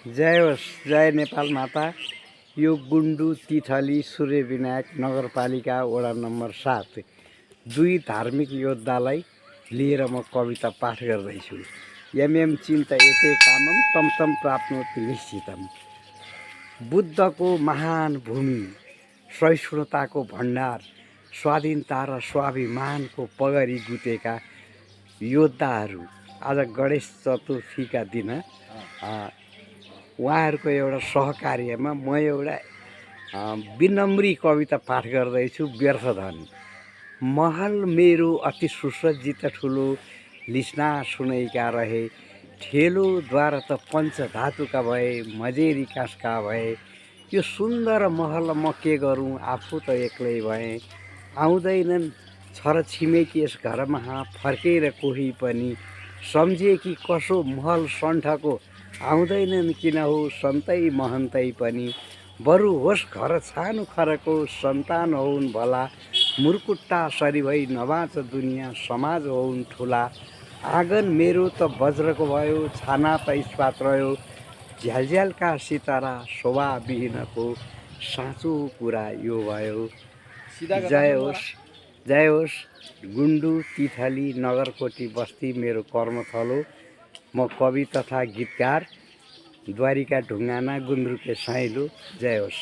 जय होस्, जय नेपाल माता। यो गुन्डु तिथली सूर्यविनायक नगरपालिका वडा नम्बर 7 दुई धार्मिक योद्धालाई लिएर म कविता पाठ गर्दैछु। यम चिन्तयते कामम तम तम प्राप्नोति निश्चितम। बुद्धको महान भूमि, सहिष्णुताको भण्डार, स्वाधीनता र स्वाभिमानको पगरी गुतेका योद्धाहरू आज गणेश चतुर्थीका दिन उहाँहरूको एउटा सहकार्यमा म एउटा विनम्री कविता पाठ गर्दैछु। व्यर्थधन। महल मेरो अति सुसज्जित ठुलो, लिस्ना सुनैका रहे, ठेलोद्वार त पञ्चधातुका भए, मजेरी काँसका भए। यो सुन्दर महल म के गरौँ, आफू त एक्लै भएँ। आउँदैनन् छर छिमेकी यस घरमा फर्केर कोही पनि। सम्झे कि कसो महल सन्ठको, आउँदैनन् किन हो सन्तै महन्तै पनि। बरु होस् घर छानु खरको, सन्तान होउन् भला। मुर्कुट्टा सरी भई नबाँच दुनियाँ, समाज होउन् ठुला। आँगन मेरो त वज्रको भयो, छाना त इस्पात रह्यो। झ्यालझ्यालका सितारा शोभा विहीनको, साँचो कुरा यो भयो। जय होस्, जय होस्। गुन्डु तिथली नगरकोटी बस्ती मेरो कर्मथलो। म कवि तथा गीतकार, द्वारिका ढुङ्गाना गुन्द्रुके साइलो। जय होस्।